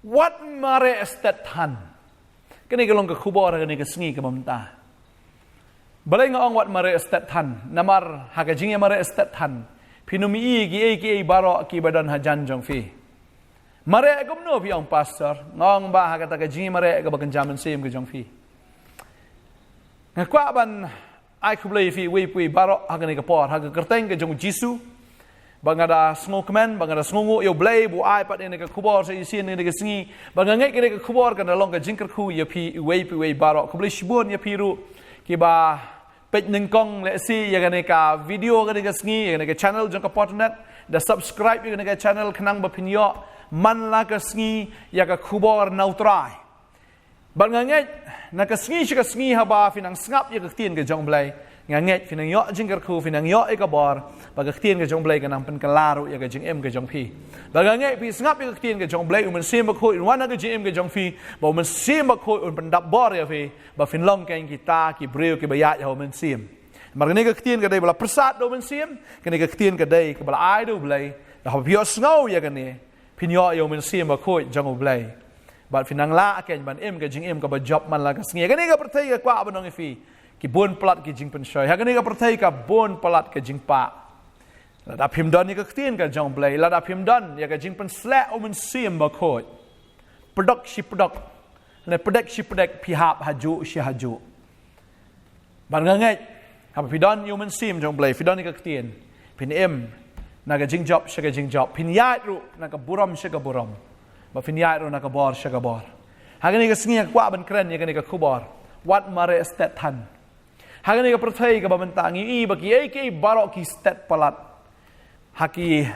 What mare estet han. Kini kalong ke kubor kini ke sengi ke bamta. Balai ngong wat mare estet han. Namar hakajingnya mare estet han. Pinumi ki barok ki badan hajan jong fi. Mare ko no pi ang pastor. Ngong ba hakata ka jingi mare ka bakan jaman sim ke jong fi. Ngakwa ban ai kublai fi pui barok hakani ka por hak kerteng ke jong Jisu. Bangada smokeman, bangada smongu yo blay bu ai pat ini ke kubor se isin ini ke sengi. Bangangai ke kubor kan long ke jingker khu ya pi pui barok kublai shibun ya piru ki ba page nengkong le si ya kan ka video kan ke sengi ya kan ke channel jong ka potnet da subscribe ya kan ke channel kenang ba pinyo man la ke sengi ya ka kubor nautrai. Bangangai na ke sengi haba finang ngap ya ke tien ke jong blay. Nganget finang yo jingker khu finang yo e ka bor ba ka tien ke jong blay ka nang pen kalaru ya ka jing em ke jong pi ba nganget pi ngap ya ka tien ke jong blay um sim ba khu in wan ka jing em ke jong pi ba um sim ba khu un pen dap bor ya pi ba fin long ken kita ki breu ki ba ya ya um sim mar ne ka tien ka dai bala persat do um sim ka ne ka tien ka dai ka bala ai do blay da ha pio snau ya ka ne pin yo yo um sim ba khu jong blay ba finang la ken ban em ka jing em ka ba job man la ka sngi ka ne ka pertai ka kwa ba nong fi ki bon pelat ki jing pen shoy hagani ka pertai ka bon pelat ka jing pa lada phim don ni ka tien ka jong blay lada phim don ya ka jing pen sla o men sim ba khoi product le product pi hap haju shi haju ban ngai ha pi don yu men sim jong blay fi don ni ka tien pin em na ka jing job shi ka jing job pin ya ru na ka buram shi ka buram ba fin ya ru na ka bor shi ka bor hagani ka sngi kwa ban kren ya ka ni ka khubor wat mare estet han hagani ka pertai ka bamantangi bagi ki barok ki stat palat haki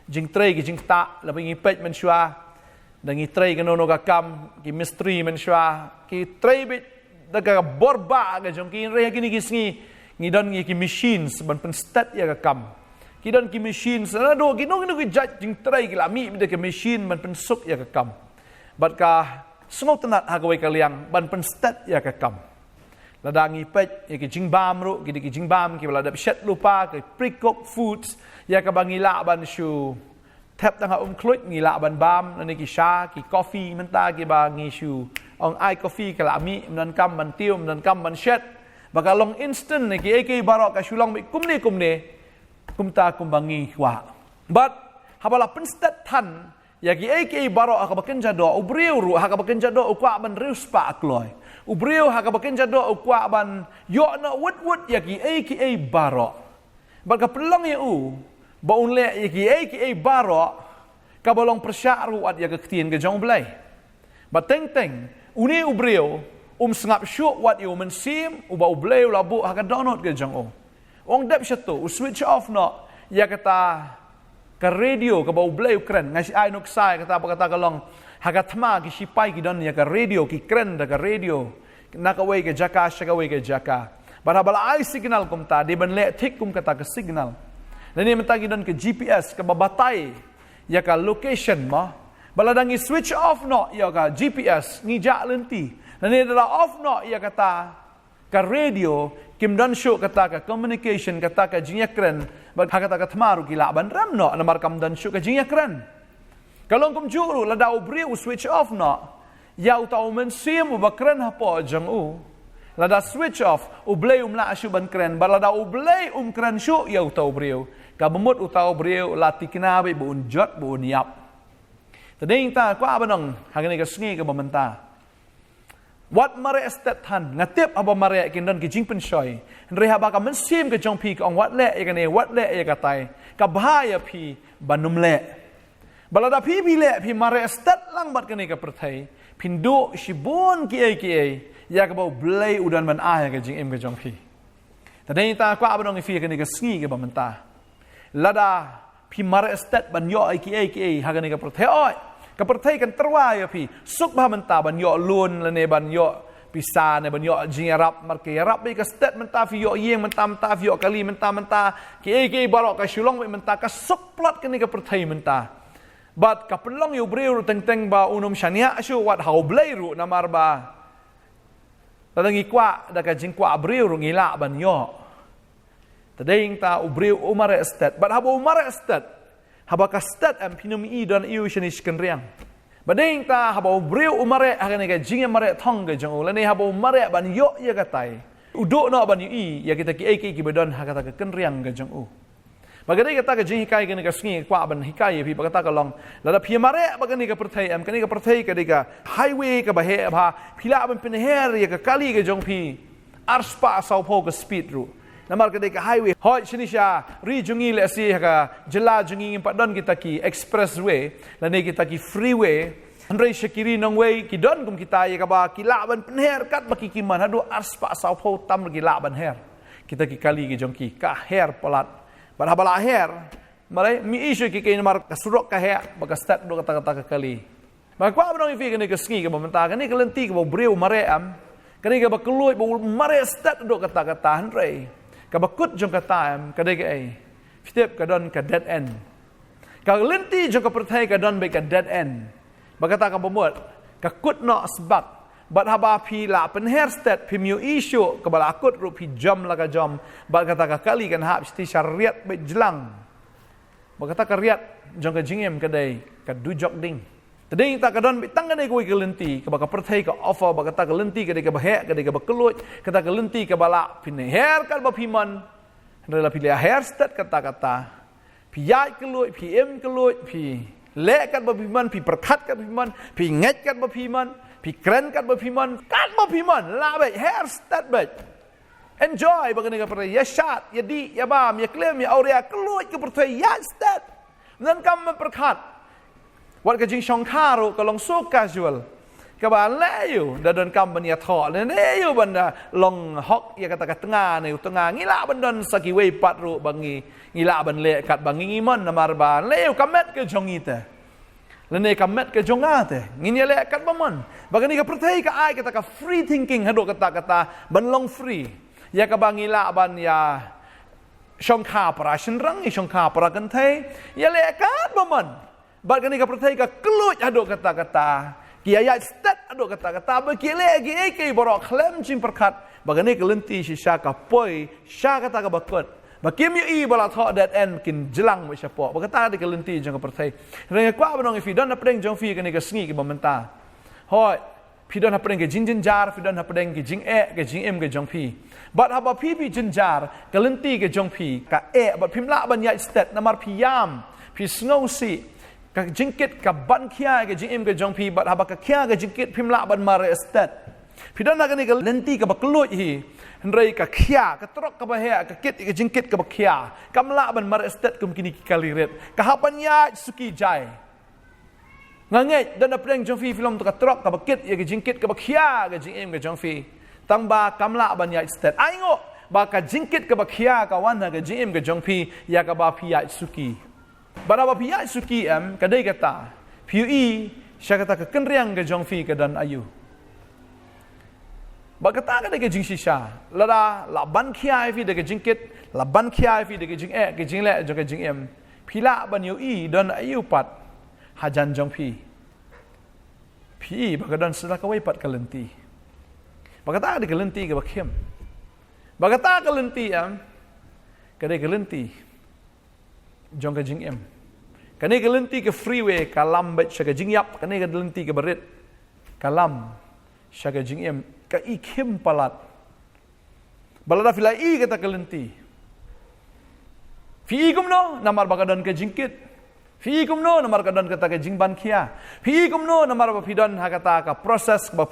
jing trei ki jing ta la bingi pet men shwa dangi trei ka nono ka kam ki mystery men shwa ki trei bit daga borba ga jong ki re ki sngi ngi don ngi ki machines ban pen stat ya ka kam ki don ki machines na do ki no ki judge jing trei ki la mi de ki machine ban pen suk ya ka kam bat ka sngot tanat hagawai ka liang ban pen stat ya ka kam ladangi pet ya ki jingbam ru ki jingbam ki bala dap shet lupa ki pre-cooked foods ya ka bangila ban shu tap tanga kluit ngila ban bam nani ki sha ki coffee menta ki ba ngi shu ong ai coffee ka la mi nan kam ban tium nan kam ban shet baka long instant ni ki barok ka shulong mi kum ta kum bangi wa but habala penstat tan ya ki barok ka baken jado ubriu ru ha ka baken jado ukwa ban rius pa akloi ubriu ha ka baken jado ukwa ban yo na wut ya ki barok baka pelong ya ba unle ya ki barok ka bolong persyaru at ya ka ktien ka jong blay ba teng uni ubriu sngap syuk wat you mensim uba ublay labu ha ka download ka jong ong dep satu switch off no ya kata ka radio ka bau blay kren ngai ai nok sai kata apa kata kalong hagatma ki sipai ki don ya ka radio ki kren da ka radio nakawai ke jaka shakawai ke jaka barabala ai signal kum ta di ban le thik kum kata ka signal nani menta ki don ke GPS ka babatai ya ka location ma baladangi switch off no ya ka GPS ni ja lenti nani da off no ya kata ka radio kim don show kata ka communication kata ka jinya kren bag kata ka thmaru ki laban ram no namar kam don show ka jinya kren kalong kum juru la dau briu switch off no ya utau men sim u bakren ha po jang u la da switch off u blay la shu ban kren ba la da u blay kren shu ya utau briu ka bemut utau briu la tikna be bun jot bun yap tading ta kwa banong hagani ka sngi ka bamanta wat mare estet han ngatip aba mare kindon ki jingpen shoy reha ba ka mensim ke jong pi ong wat le e wat le e ka tai ka bahaya pi banum le balada pi le pi mare estet lang bat kene ka perthai pindu shibun ki ya ka bau blay udan ban a ka jing em ke jong pi tadai ta kwa ba dong fi kene ka sngi ke bamenta lada pi mare estet ban yo ki ha kene ka perthai oi ka perthai kan terwa ya pi suk ba menta ban yo lun le ne ban yo pisa ne ban yo jing arab mar ke arab be ka stat menta fi yo yeng menta fi yo kali menta ki barok ka shulong be menta ka suk plot kene ka perthai menta bat ka pelong yu breu teng ba unum shania shu wat hau blai ru namar ba tadangi kwa da ka jing kwa breu ru ngila ban yo tading ta ubreu umare estat bat habo umare estat haba ka stat am pinum i don iu shanish kan riang Bading ta habo breu umare akan ke jing mare thong ke jong le ne habo mare ban yo ya katai udo no ban yu ya kita ki bedon hakata ke kenriang ke jong u bagani kata ke jing hikai ke ne ka sngi kwa ban hikai pi bagata ka long la da phi mare bagani ka perthai am kani ka perthai ke ka highway ka bahe bha phila ban pen her ya ka kali ke jong pi arspa sau pho ka speed ru namar ke ka highway hoi shinisha ri jungi le si ka jela jungi padon kita ki expressway la ne kita ki freeway andrei shakiri nong way ki don kum kita ya ka ba ki la ban penher kat ba ki kiman hadu arspa sau pho tam ki la ban her kita ki kali ki jong ki ka her polat ban habala her mare mi isu ki ke namar ka surok ka her ba ka start do kata ka kali ba kwa ba nong fi ke ne ka sngi ka ba menta ka ne ka lenti ka ba breu mare am ka ne ka ba kluoi ba mare start do kata andrei kabakut jong kata am kadai ke ai step kadon ka dead end ka lenti jong ka perthai kadon be ka dead end bagata ka bomot ka kut no sbat bat haba phi la pen hair stat phi miu issue ka bala kut ru phi jam la ka jam bagata ka kali kan hab sti syariat be jelang bagata ka riat jong ka jingem kadai ka dujok ding tading ta kadon be tang kadai koi ka lenti ka baka perthai ka offer bagata ka lenti kadai ka bahek kadai ka bakelut kata ka lenti ka bala phi ne hair kal ba phi man rela phi la hair stat kata phi yai kelut phi em kelut phi le kat ba phi man phi perkhat kat phi man phi nget kat ba phi man phi kren kat ba phi man la be hair stat be enjoy bagani ka perthai ya shat ya di ya bam ya klem ya aurea kelut ka perthai ya stat nan kam perkhat wat ka jing shong kharu ka long so casual ka ba le yu da don kam ban ya tho ne yu ban long hok ya kata ka tengah ne tengah ngila ban don saki wei pat ru bangi ngila ban le kat bangi ngimon namar ba le yu kamet ke jong ite le ne kamet ke jong ate ngin le kat bamon bagani ka perthai ka ai kata ka free thinking hado kata ban long free ya ka bangila ban ya shong kha para shin rang shong kha para kan thai ya le kat bamon bat kani ka perthai ka kelut aduk kata-kata ki ayat stat aduk kata-kata ba ki le gi ke borok klem jing perkat bagani ka lenti shisha ka poi sha kata ka bakut ba kim yu i bala tho that end kin jelang mo syapo ba kata ka lenti jang ka perthai reng kwa banong fi don na preng jong fi kani ka sngi ki bamenta hoi fi don na preng ke jing jar fi don na preng ke jing ke jing em ke jong fi bat haba pi jing jar ka lenti ke jong fi ka bat phimla ban yat stat namar pi yam pi sngo si ka jingkit ka ban khia ke jingim ke jong pi bat haba ka khia ke jingkit phimla ban mare stat pidon na kani ka lenti ka baklut hi hendrai ka khia ka trok ka bahya ka kit ke jingkit ka bakhia kamla ban mare stat kum kini kaliret ka hapan ya suki jai nganget dan apreng jong fi film to ka trok ka bakit ya ke jingkit ka bakhia ke jingim ke jong fi tangba kamla ban ya stat aingo ba ka jingkit ka bakhia ka wan ke jingim ke jong pi ya ka ba pi ya suki Baraba pihak suki am kadai kata piui sya kata ke kenriang ke jong fi ke dan ayu. Ba kata kadai ke jing shisha lada la ban khia fi de ke jingkit la ban khia fi de ke jing ke jing le jo ke jing em pila ban yu i dan ayu pat hajan jong fi. Pi ba ka dan sila ka wai pat ka lenti. Ba kata de ke lenti ke ba khem. Ba kata ke lenti am kadai ke lenti jong ka jing em kani ka lenti ke freeway kalam bet sya ka jing yap kani ka lenti ke berit kalam sya ka jing em ka ikhim palat balada filai i kata ka lenti fi kum no namar bagadan ka jingkit fi kum no namar kadan kata ka jing ban khia fi kum no namar ba fidan ha kata ka proses ba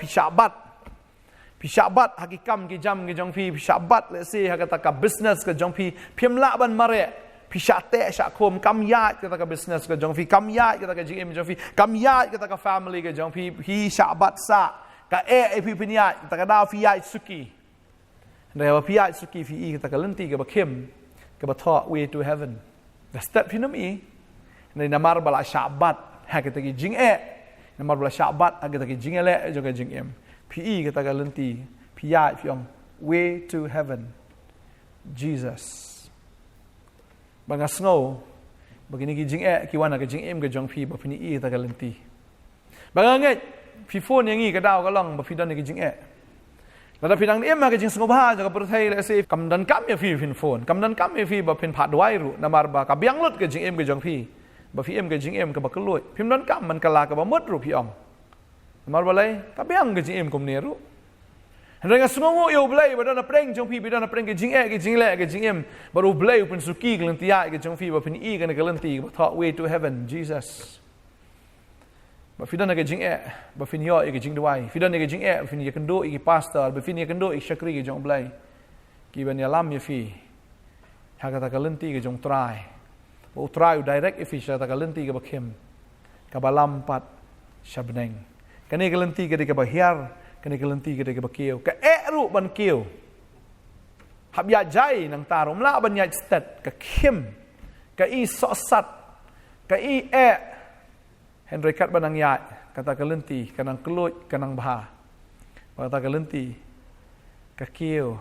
pishabat hakikam ki jam ki jong fi pishabat let's say ha kata ka business ka jong fi phimla ban mare Pishate syakum kamyat kata ka business ke jong fi kamyat kata ka GM jong fi kamyat kata ka family ke jong fi hi syabat sa ka fi pinyat kata ka da fi yat suki nda fi yat suki fi kata ka lenti ke ba khem ke ba tho way to heaven the step pinam i nda namar bala syabat ha kata ki jing namar bala syabat ha kata ki jing le jong ka jing em fi kata ka lenti fi yat fi ong way to heaven Jesus banga snow begini ki jing ki wana ka jing em ka jong phi ba phini i ta ka lenti banga nge phi phone yang i ka daw ka long ba phi don ki jing la phi dang em ma ka jing snow ba ja ka per thai le se kam dan kam ya phi phin phone kam dan kam ya phi ba phin phat dwai ru namar ba ka biang lut ka jing em ka jong phi ba fi em ke jing em ka ba keloi phim don kam man kala ka ba mut ru pi ong mar balai ka biang ke jing em kom ne ru Dengan semua yo belai badana preng jong pi badana preng ke jing ke jing le ke jing em baru belai pun suki ke lentia ke jong pi ba pin i ke lenti ba thought way to heaven Jesus ba fidana ke jing ba fin yo ke jing duai fidana ke jing fin ye kendo i pastor ba fin ye kendo i shakri ke jong belai ki ban ya lam ye fi ha ka lenti ke jong try ba try direct fi sha ka lenti ke ba khem ka ba lam pat shabneng kani ke lenti ke ba hiar kena kelenti ke ke bakiu ke ru ban kiu hab ya jai nang tarum la ban ya stat ke kim ke i so sat ke i Henry kat banang ya kata kelenti kanang kelut kanang bah kata kelenti ke kiu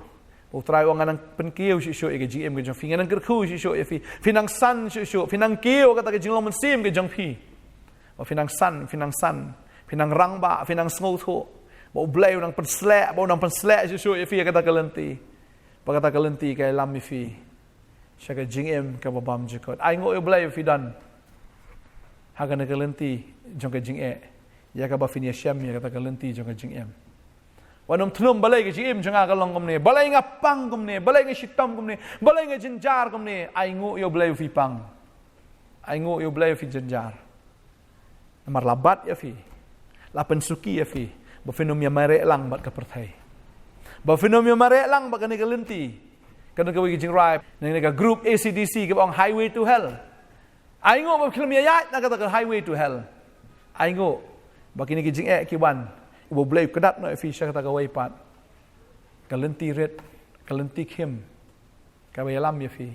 utrai wang anang pen kiu si syo ke gm ke jong fi nang kerku si syo fi finang san si syo finang kiu kata ke jinglong sim ke jong fi finang san finang rang ba finang ngau tho bau blai nang penslek bau nang penslek susu fi kata kelenti kata kelenti kai lam fi syaka jingem ka babam jikot ai ngo blai fi dan haga na kelenti jong ka jinge ya ka ba fi ni syam ya kata kelenti jong ka jingem wanom thlum balai ka jingem jong ka long kom ne balai nga pang kom ne balai nga shitam kom ne balai nga jinjar kom ne ai ngo blai fi pang ai ngo blai fi jinjar namar labat ya fi lapen suki ya fi ba fenomia mare lang bat ka perthai ba fenomia mare lang ba kan ka lenti kan ka wi jing rai nang ka group ACDC ka bang highway to hell ai ngo ba film ya na ka highway to hell ai ngo ba kini ki jing ki ban bo blai kadat no fi sha ka wai pat ka lenti red ka lenti kim ka ba lam ya fi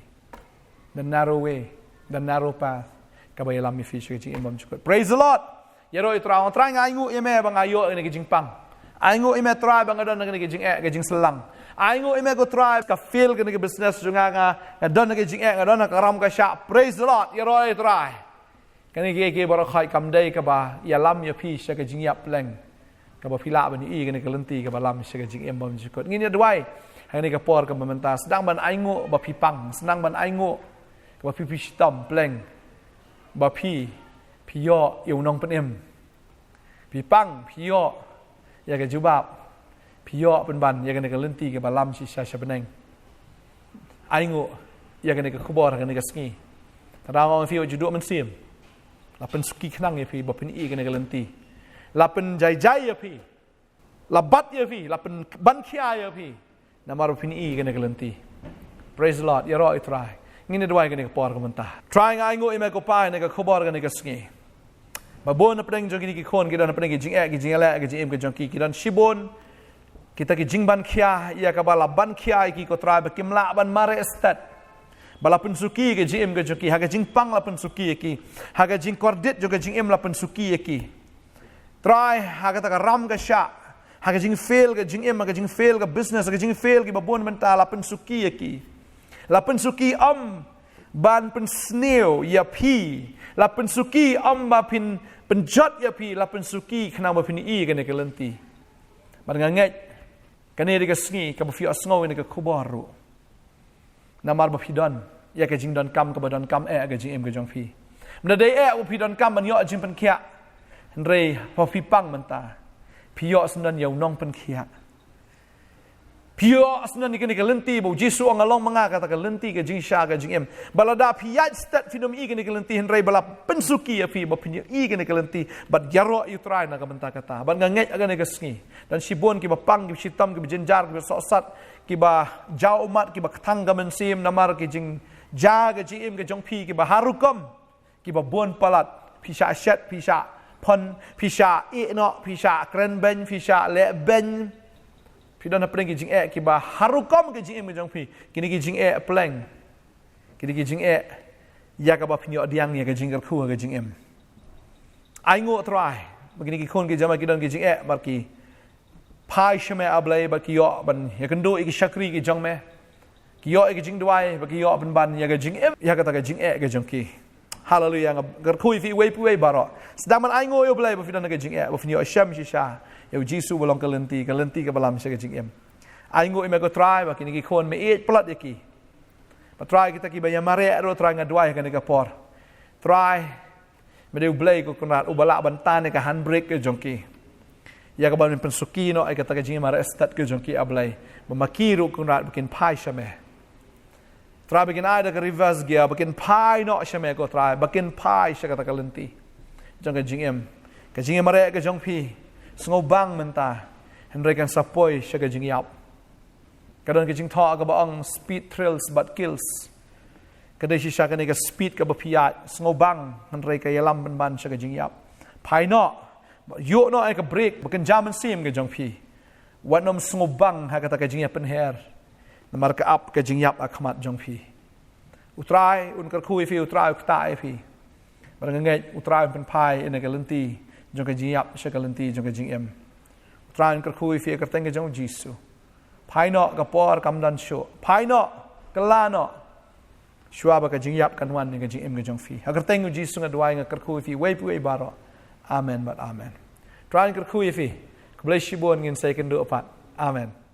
the narrow way the narrow path ka ba lam ya fi sha jing bam chukot praise the Lord Yaro itrang try ngai ngu ime bang ayo ni jing pang. Ai ngu ime try bang adon ni jing selang. Ai ngu ime go try ka feel ni business junga nga adon ni jing adon ka ram ka sha praise the Lord yaro try. Kani ke baro khai kam dai ka ba ya lam ya pi sha ka jing yap leng. Ka ba pila ban i ni ka lenti ka ba lam sha ka jing em bam jikot. Ngini dwai hai ni ka por ka mementa sedang ban ai ngu ba pi pang senang ban ai ngu ka ba pi stam pleng. Ba pi yo yêu nong pen em pi pang pi yo ya ke jubab pi yo pen ban ya ke ne ka lenti ke balam si sha beneng ai ngo ya ke ne ka khubor ke ne ka ski ta ngong fi ju do man sim la pen ski khnang ye fi ba pen i ke ne ka lenti la pen jai ya fi la bat ye fi la pen ban khia ye fi na mar pen i ke ne ka lenti praise the Lord ya ro try ngini dwai ke ne ka por ka mentah try ai ngo ime ko pai ne ka khubor ke ne ka ski ba bon apreng jong ki khon ki dan apreng ki jing ki jing la ki jing ki jong ki dan shibon kita ki jing ban khia ya ka bala ban khia ki ko tra ba kim la ban mare stat bala pun suki ki jing ki jong ki ha ka jing pang la pun suki ki ha ka jing kordet jo ka jing la pun suki ki try ha ka ta ka ram ka sha ha ka jing fail ka jing ka jing fail ka business ka jing fail ki ba bon mental la pun suki ki la pun suki ban pen sneo ya pi la pen suki ba pin penjot ya pi la pen suki khna ba pin i kan ke lenti ban nganget kan ni ka sngi ka ba fi asngau ni ka kubaru namar ba pidon ya ka jing don kam ka ba don kam ka jing ka jong fi mna dei ba pidon kam ban yo jing pen khia rei pa fi pang menta pi yo snan yo nong pen khia Pio asnan ni ka lenti bo Jesu ang along mga kata ka lenti ka jing sha ka jing em balada piat stat finom i ka lenti henry bala pensuki ya fi ba pinyo i ka lenti but yaro you try na ka benta kata ban nganget aga ni ka sngi dan sibon ki ba pang ki sitam ki jenjar ki sosat ki ba jaumat ki ba thang ka mensim namar ki jing ja ka jing em ka jong pi ki ba harukom ki ba bon palat pisha shat pisha pon pisha i no pisha kren ben pisha le ben Pidon na preng ki jing ki ba harukom ki jing jong pi kini ki jing pleng kini ki jing ya ka ba pinyo diang ya ka jing khu ka jing em ai ngo try begini ki khon ki jama ki don ki jing mar ki pai shme ablai ba ki yo ban ya kendo ki shakri ki jong me ki yo ki jing dwai ba ki yo ban ya ka jing ya ka ta ka jing ka jong ki hallelujah gar khu fi we baro sedang man ai ngo yo blai ba pidon na ka jing ba pinyo sham shi sha Yau Jesu belong kelenti ka balam sa jing em. Ai ngo ime ko try ba kini ki khon me et plat yaki. Pa try kita ki ba yamare ro try nga dwai ka ni ka por. Try Mede ublay ko kunat ubala bantan ka handbrake ke jongki. Ya ka ban pensuki no ay kata ka jingi mara estat ke jongki ablay. Mamakiru kunat bikin pai syame. Try bikin ada ke reverse gear bikin pai no syame ko try bikin pai sya kata ka lenti. Jong ka jingem. Ka jingi mara ka jongpi. Sngobang menta. Henry kan sapoy sya ka jingi yap. Kadang ka jing tha ka baang speed thrills but kills. Kadang siya ka ni ka speed ka bapiat sngobang Henry ka yalam ban sya ka jing yap. Pai no yo no ay ka break bikin jaman sim ka jongpi. Wanom sngobang ha kata ka jing yap penher. Namar ka up ka jing yap akmat jongpi. Utrai un ka kui fi utrai ka ta fi. Barang ngai utrai pen pai ina ka lenti jong ka jing yap sya ka lenti jong ka jing em. Utrai un ka kui fi ka teng ka jong Jisu. Pai no ka por kam dan syo. Pai no ka la no. Shua ba ka jing yap kan wan ka jing em ka jong fi. Agar teng Jisu nga duai nga ka kui fi wei pu baro. Amen but amen. Try ka kui fi. Bless you bon ngin say kan do apat. Amen.